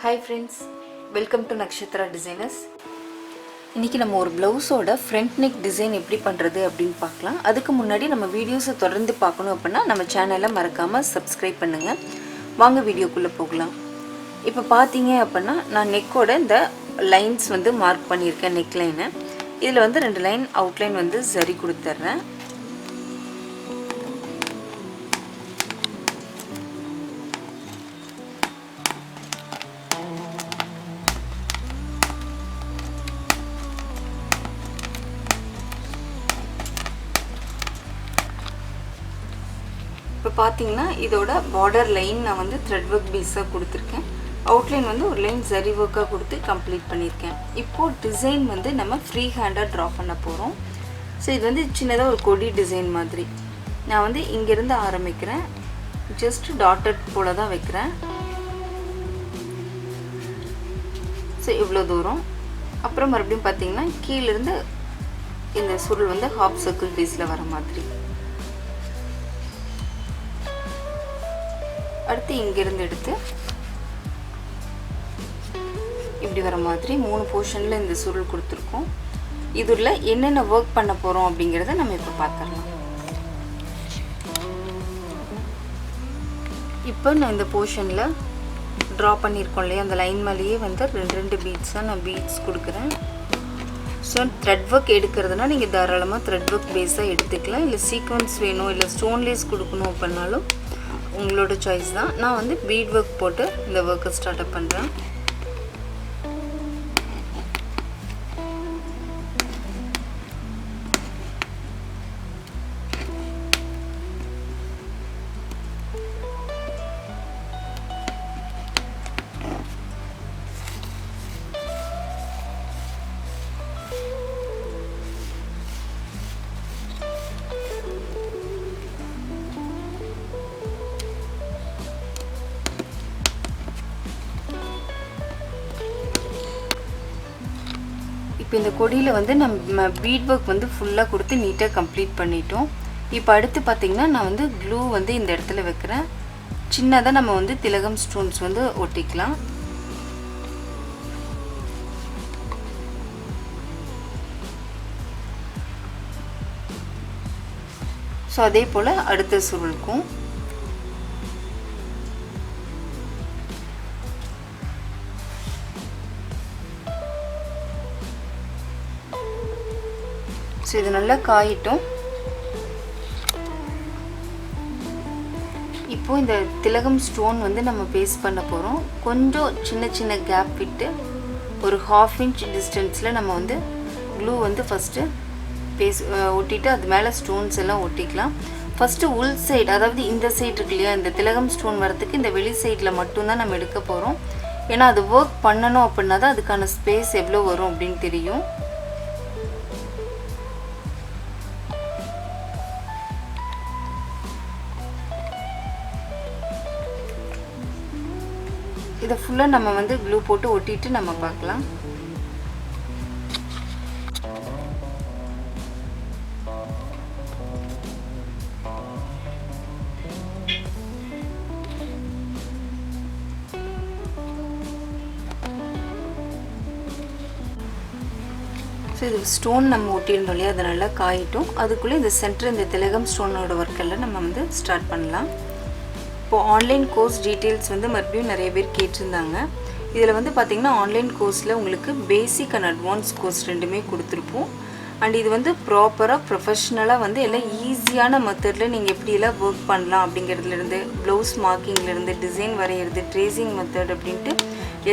Hi friends, welcome to Nakshatra Designers. இன்னைக்கு நம்ம ஒரு ப்ளவுஸோட ஃப்ரண்ட் நெக் டிசைன் எப்படி பண்றது அப்படினு பார்க்கலாம். அதுக்கு முன்னாடி நம்ம வீடியோஸை தொடர்ந்து பார்க்கணும் அப்படினா நம்ம சேனலை மறக்காம சப்ஸ்கிரைப் பண்ணுங்க. வாங்க வீடியோக்குள்ள போகலாம். இப்போ பாத்தீங்க அப்படினா நான் நெக்கோட இந்த லைன்ஸ் வந்து மார்க் பண்ணியிருக்கேன் நெக் லைனை. இதுல வந்து ரெண்டு லைன் அவுட்லைன் வந்து சரி கொடுத்துறேன். இப்போ பாத்தீங்கன்னா இதோட border லைன் நான் வந்து thread work பீஸா கொடுத்திருக்கேன். அவுட்லைன் வந்து ஒரு லைன் zari work-ஆ கொடுத்து கம்ப்ளீட் பண்ணிருக்கேன். இப்போ டிசைன் வந்து நம்ம ஃப்ரீ ஹேண்டா டிரா பண்ண போறோம். சோ இது வந்து சின்னதா ஒரு கொடி டிசைன் மாதிரி. நான் வந்து இங்க இருந்து ஆரம்பிக்கிறேன். ஜஸ்ட் டாட்டட் போல தான் வைக்கிறேன். சோ இவ்ளோ தூரம். அப்புறம் மறுபடியும் பாத்தீங்கன்னா கீழ இருந்து இந்த சுருள் வந்து ஹாஃப் சர்க்கிள் பீஸ்ல வர மாதிரி. அடுத்து இங்க இருந்து எடுத்து இப்படி வர மாதிரி மூணு போர்ஷன்ல இந்த சுருள் கொடுத்திருக்கோம். இதுல என்னென்ன வர்க் பண்ண போறோம் அப்படிங்கறதை நம்ம இப்ப பார்க்கலாம். இப்போ நான் இந்த போர்ஷன்ல டிரா பண்ணிருக்கோம் இல்லையா அந்த லைன் மேலேயே வந்து ரெண்டு பீட்ஸா நான் பீட்ஸ் கொடுக்கிறேன். சோ thread work எடுக்கிறதுனா நீங்க தாராளமா thread work பேஸா எடுத்துக்கலாம். இல்ல சீக்வென்ஸ் வேணும் இல்ல ஸ்டோன் லேஸ் கொடுக்கணும் அப்படினாலும் உங்களோட சாய்ஸ் தான். நான் வந்து bead work போட்டு இந்த வர்க்க ஸ்டார்ட் அப் பண்றேன். இப்போ இந்த கொடியில வந்து நம்ம bead work வந்து ஃபுல்லா கொடுத்து நீட்டா கம்ப்ளீட் பண்ணிட்டோம். இப்போ அடுத்து பாத்தீங்கன்னா நான் வந்து க்ளூ வந்து இந்த இடத்துல வைக்கிறேன். சின்னதா நம்ம வந்து திலகம் ஸ்டோன்ஸ் வந்து ஒட்டிக்கலாம். சோ அதே போல அடுத்த சுருளுக்கும் இது நல்லா காயிட்டோம். இப்போ இந்த திலகம் ஸ்டோன் வந்து நம்ம பேஸ்ட் பண்ண போறோம். கொஞ்சம் சின்ன கேப் விட்டு ஒரு 1/2 இன்ச் டிஸ்டன்ஸ்ல நம்ம வந்து க்ளூ வந்து ஃபர்ஸ்ட் ஒட்டிட்டு அது மேல ஸ்டோன்ஸ் எல்லாம் ஒட்டிக்கலாம். ஃபர்ஸ்ட் உள் சைடு அதாவது இந்த சைடு இருக்கு இல்லையா இந்த திலகம் ஸ்டோன் வரதுக்கு இந்த வெளி சைடுல மட்டும் தான் நம்ம எடுக்க போறோம். ஏன்னா அது வர்க் பண்ணனும் அப்படினா தான் அதுக்கான ஸ்பேஸ் எவ்வளவு வரும் அப்படினு தெரியும். இத ஃபுல்லா நம்ம வந்து க்ளூ போட்டு ஒட்டிட்டு நம்ம பார்க்கலாம். சோ இது ஸ்டோன் நம்ம ஒட்டிருந்தோம் இல்லையா அது நல்லா காயிட்டோம். அதுக்குள்ள இந்த சென்டர் இந்த திலகம் ஸ்டோனோட வர்க் எல்லாம் நம்ம வந்து ஸ்டார்ட் பண்ணலாம். இப்போ ஆன்லைன் கோர்ஸ் டீடைல்ஸ் வந்து மறுபடியும் நிறைய பேர் கேட்டிருந்தாங்க. இதில் வந்து பார்த்தீங்கன்னா ஆன்லைன் கோர்ஸில் உங்களுக்கு பேசிக் அண்ட் அட்வான்ஸ் கோர்ஸ் ரெண்டுமே கொடுத்துருப்போம். அண்ட் இது வந்து ப்ராப்பராக ப்ரொஃபஷ்னலாக வந்து எல்லாம் ஈஸியான மெத்தடில் நீங்கள் எப்படியெல்லாம் ஒர்க் பண்ணலாம் அப்படிங்கிறதுலேருந்து ப்ளவுஸ் மார்க்கிங்லேருந்து டிசைன் வரைகிறது ட்ரேசிங் மெத்தட் அப்படின்ட்டு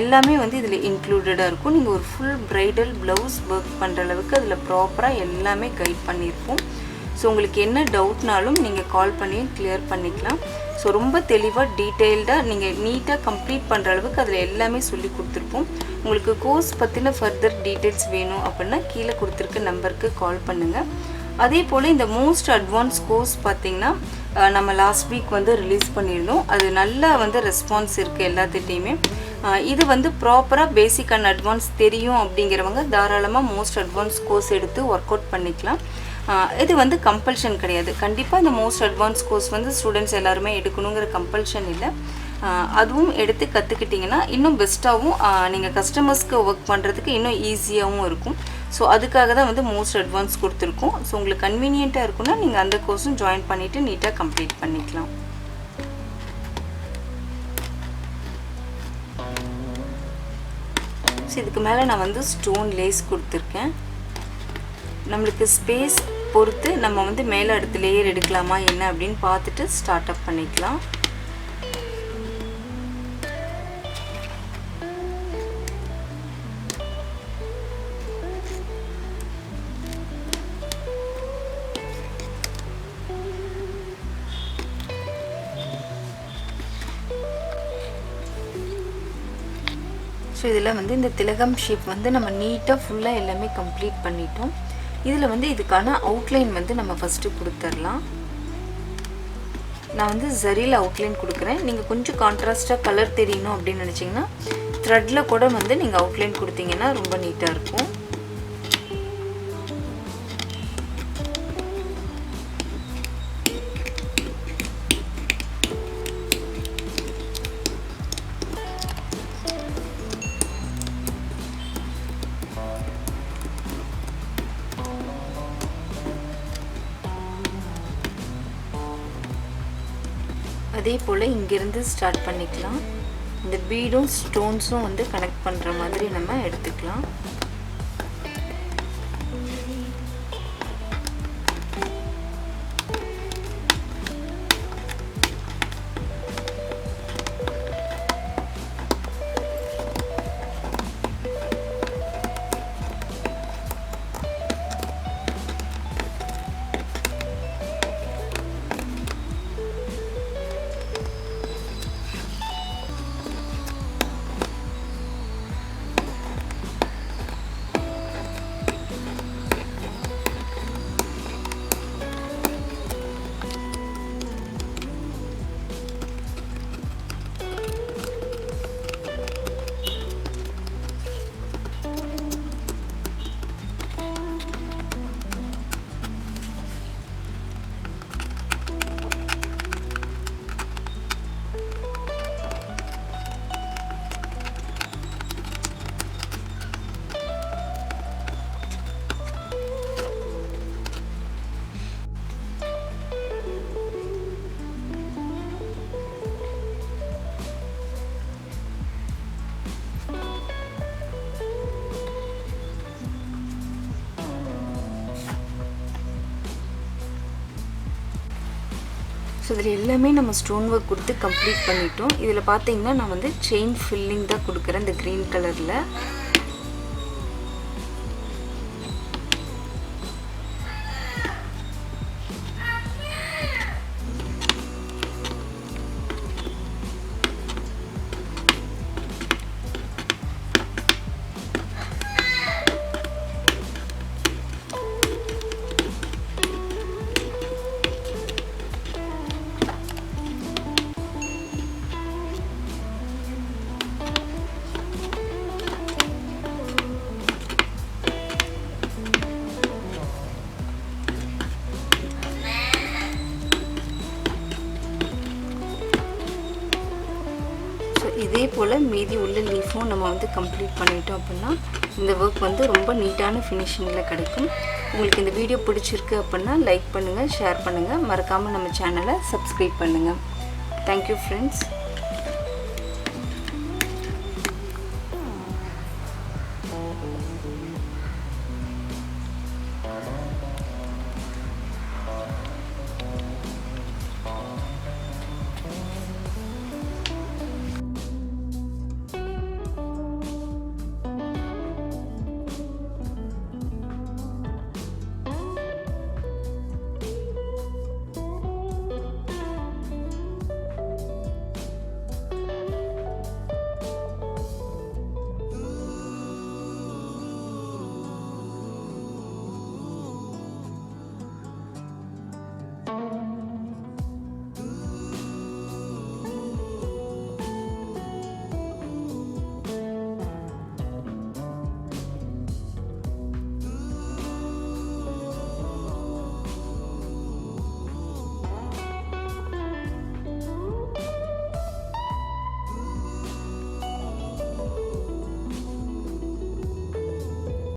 எல்லாமே வந்து இதில் இன்க்ளூடடாக இருக்கும். நீங்கள் ஒரு ஃபுல் ப்ரைடல் ப்ளவுஸ் ஒர்க் பண்ணுற அளவுக்கு அதில் ப்ராப்பராக எல்லாமே கைட் பண்ணியிருப்போம். ஸோ உங்களுக்கு என்ன டவுட்னாலும் நீங்கள் கால் பண்ணி கிளியர் பண்ணிக்கலாம். ஸோ ரொம்ப தெளிவாக டீட்டெயில்டாக நீங்கள் நீட்டாக கம்ப்ளீட் பண்ணுற அளவுக்கு அதில் எல்லாமே சொல்லி கொடுத்துருப்போம். உங்களுக்கு கோர்ஸ் பற்றின ஃபர்தர் டீட்டெயில்ஸ் வேணும் அப்படின்னா கீழே கொடுத்துருக்க நம்பருக்கு கால் பண்ணுங்கள். அதே போல் இந்த மோஸ்ட் அட்வான்ஸ் கோர்ஸ் பார்த்திங்கன்னா நம்ம லாஸ்ட் வீக் வந்து ரிலீஸ் பண்ணியிருந்தோம். அது நல்லா வந்து ரெஸ்பான்ஸ் இருக்குது எல்லாத்திட்டையுமே. இது வந்து ப்ராப்பராக பேசிக் அண்ட் அட்வான்ஸ் தெரியும் அப்படிங்கிறவங்க தாராளமாக மோஸ்ட் அட்வான்ஸ் கோர்ஸ் எடுத்து ஒர்க் அவுட் பண்ணிக்கலாம். இது வந்து கம்பல்ஷன் கிடையாது. கண்டிப்பாக இந்த மோஸ்ட் அட்வான்ஸ் கோர்ஸ் வந்து ஸ்டூடெண்ட்ஸ் எல்லாருமே எடுக்கணுங்கிற கம்பல்ஷன் இல்லை. அதுவும் எடுத்து கற்றுக்கிட்டிங்கன்னா இன்னும் பெஸ்ட்டாகவும் நீங்கள் கஸ்டமர்ஸ்க்கு ஒர்க் பண்ணுறதுக்கு இன்னும் ஈஸியாகவும் இருக்கும். ஸோ அதுக்காக தான் வந்து மோஸ்ட் அட்வான்ஸ் கொடுத்துருக்கோம். ஸோ உங்களுக்கு கன்வீனியண்ட்டாக இருக்குன்னா நீங்கள் அந்த கோர்ஸும் ஜாயின் பண்ணிவிட்டு நீட்டாக கம்ப்ளீட் பண்ணிக்கலாம். ஸோ இதுக்கு மேலே நான் வந்து ஸ்டோன் லேஸ் கொடுத்துருக்கேன். நம்மளுக்கு ஸ்பேஸ் பொறுத்து நம்ம வந்து மேலே அடுத்த லேயர் எடுக்கலாமா என்ன அப்படின்னு பார்த்துட்டு ஸ்டார்ட் அப் பண்ணிக்கலாம். ஸோ இதில் வந்து இந்த திலகம் ஷேப் வந்து நம்ம நீட்டாக ஃபுல்லாக எல்லாமே கம்ப்ளீட் பண்ணிட்டோம். இதில் வந்து இதுக்கான அவுட்லைன் வந்து நம்ம ஃபஸ்ட்டு கொடுத்துடலாம். நான் வந்து ஜரியில் அவுட்லைன் கொடுக்குறேன். நீங்கள் கொஞ்சம் கான்ட்ராஸ்ட்டாக கலர் தெரியணும் அப்படின்னு நினச்சிங்கன்னா த்ரெட்டில் கூட வந்து நீங்கள் அவுட்லைன் கொடுத்தீங்கன்னா ரொம்ப நீட்டாக இருக்கும். அதே போல் இங்கேருந்து ஸ்டார்ட் பண்ணிக்கலாம். இந்த பீடும் ஸ்டோன்ஸும் வந்து கனெக்ட் பண்ணுற மாதிரி நம்ம எடுத்துக்கலாம். ஸோ இதில் எல்லாமே நம்ம ஸ்டோன் ஒர்க் கொடுத்து கம்ப்ளீட் பண்ணிட்டோம். இதில் பார்த்தீங்கன்னா நான் வந்து செயின் ஃபில்லிங் தான் கொடுக்குறேன் இந்த க்ரீன் கலரில். இதே போல் மீதி உள்ள லீஃபும் நம்ம வந்து கம்ப்ளீட் பண்ணிட்டோம் அப்படின்னா இந்த ஒர்க் வந்து ரொம்ப நீட்டான ஃபினிஷிங்கில் கிடைக்கும். உங்களுக்கு இந்த வீடியோ பிடிச்சிருக்கு அப்படின்னா லைக் பண்ணுங்கள், ஷேர் பண்ணுங்கள், மறக்காமல் நம்ம சேனலை சப்ஸ்கிரைப் பண்ணுங்கள். Thank you friends.